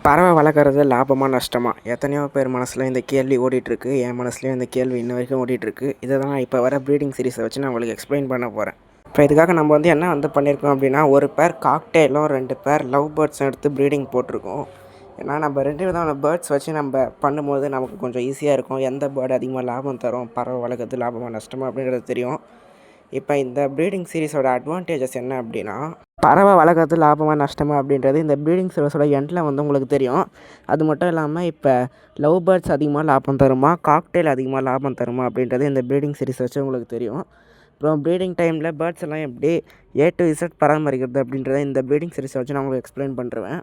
பறவை வளர்க்குறது லாபமா நஷ்டமா? எத்தனையோ பேர் மனசில் இந்த கேள்வி ஓடிட்டுருக்கு. என் மனசுலேயும் இந்த கேள்வி இன்ன வரைக்கும் ஓடிட்டுருக்கு. இதை தான் நான் இப்போ வர ப்ரீடிங் சீரிஸை வச்சு நான் உங்களுக்கு எக்ஸ்பிளைன் பண்ண போகிறேன். இப்போ இதுக்காக நம்ம என்ன பண்ணியிருக்கோம் அப்படின்னா, ஒரு பேர் காக்டெயிலும் 2 பேர் லவ் பேர்ட்ஸும் எடுத்து ப்ரீடிங் போட்டிருக்கோம். ஏன்னா நம்ம 2 விதமான பேர்ட்ஸ் வச்சு நம்ம பண்ணும்போது நமக்கு கொஞ்சம் ஈஸியாக இருக்கும். எந்த பேர்டு அதிகமாக லாபம் தரும், பறவை வளர்க்குறது லாபமா நஷ்டமா அப்படின்றது தெரியும். இப்போ இந்த ப்ரீடிங் சீரிஸோட அட்வான்டேஜஸ் என்ன அப்படின்னா, பறவை வளர்க்குறது லாபமாக நஷ்டமா அப்படின்றது இந்த ப்ரீடிங் சீரிஸோட எண்டில் உங்களுக்கு தெரியும். அது மட்டும் இல்லாமல் இப்போ லவ் பேர்ட்ஸ் அதிகமாக லாபம் தருமா, காக்டெயில் அதிகமாக லாபம் தருமா அப்படின்றது இந்த ப்ரீடிங் சீரிஸ் வச்சு உங்களுக்கு தெரியும். அப்புறம் ப்ரீடிங் டைமில் பேர்ட்ஸ் எல்லாம் எப்படி A to Z பராமரிக்கிறது அப்படின்றத இந்த ப்ரீடிங் சீரிஸை வச்சு நான் உங்களுக்கு எக்ஸ்பிளைன் பண்ணுறேன்.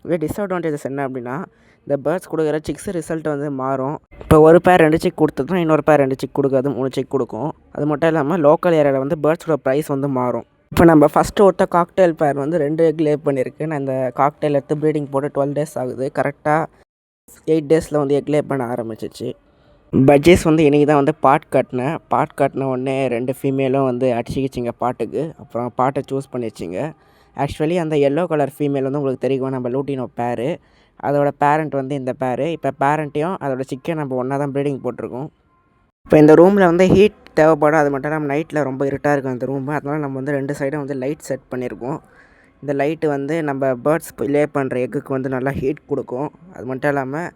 இதே டிஸ்அட்வான்டேஜஸ் என்ன அப்படின்னா, இந்த பேர்ட்ஸ் கொடுக்குற சிக்ஸ் ரிசல்ட் மாறும். இப்போ ஒரு பேர் 2 சிக் கொடுத்ததுனா இன்னொரு பேர் 2 சிக் கொடுக்காது, 3 சிக் கொடுக்கும். அது மட்டும் இல்லாமல் லோக்கல் ஏரியாவில் பேர்ட்ஸோட ப்ரைஸ் மாறும். இப்போ நம்ம ஃபஸ்ட்டு ஒருத்த காக்டெயில் பேர் 2 எக் லே பண்ணியிருக்கு. நான் இந்த காக்டெயில் எடுத்து ப்ரீடிங் போட்டு 12 டேஸ் ஆகுது. கரெக்டாக 8 டேஸில் எக் லே பண்ண ஆரம்பிச்சிச்சு. பட்ஜெஸ் இன்றைக்கி தான் பாட் கட்டின உடனே 2 ஃபீமேலும் அடிச்சிக்கிச்சிங்க பாட்டுக்கு. அப்புறம் பாட்டை சூஸ் பண்ணிச்சிங்க. ஆக்சுவலி அந்த எல்லோ கலர் ஃபீமேல் உங்களுக்கு தெரியும், நம்ம லூட்டினோ பேர். அதோட பேரண்ட் இந்த பேர். இப்போ பேரண்ட்டையும் அதோட சிக்கை நம்ம ஒன்றா தான் ப்ரீடிங் போட்டிருக்கோம். இப்போ இந்த ரூமில் ஹீட் தேவைப்படும். அது மட்டும் இல்லாமல் நைட்டில் ரொம்ப இருட்டாக இருக்கும் அந்த ரூமு. அதனால் நம்ம 2 சைடும் லைட் செட் பண்ணியிருக்கோம். இந்த லைட்டு நம்ம பேர்ட்ஸ் லே பண்ணுற எக்குக்கு நல்லா ஹீட் கொடுக்கும். அது மட்டும் இல்லாமல்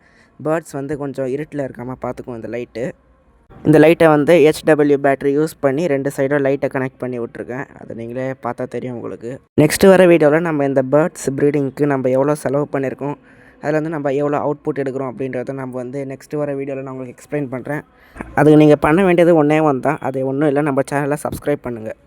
பேர்ட்ஸ் கொஞ்சம் இருட்டில் இருக்காமல் பார்த்துக்கும் இந்த லைட்டு. இந்த லைட்டை HW பேட்டரி யூஸ் பண்ணி 2 சைடும் லைட்டை கனெக்ட் பண்ணி விட்ருக்கேன். அது நீங்களே பார்த்தா தெரியும் உங்களுக்கு. நெக்ஸ்ட்டு வர வீடியோவில் நம்ம இந்த பேர்ட்ஸ் ப்ரீடிங்க்கு நம்ம எவ்வளோ செலவு பண்ணியிருக்கோம், அதில் நம்ம எவ்வளோ அவுட்புட் எடுக்கிறோம் அப்படின்றத நம்ம நெக்ஸ்ட்டு வர வீடியோவில் நான் உங்களுக்கு எக்ஸ்பிளைன் பண்ணுறேன். அதுக்கு நீங்கள் பண்ண வேண்டியது ஒன்றே தான். அது ஒன்றும் இல்லை, நம்ம சேனலை சப்ஸ்கிரைப் பண்ணுங்கள்.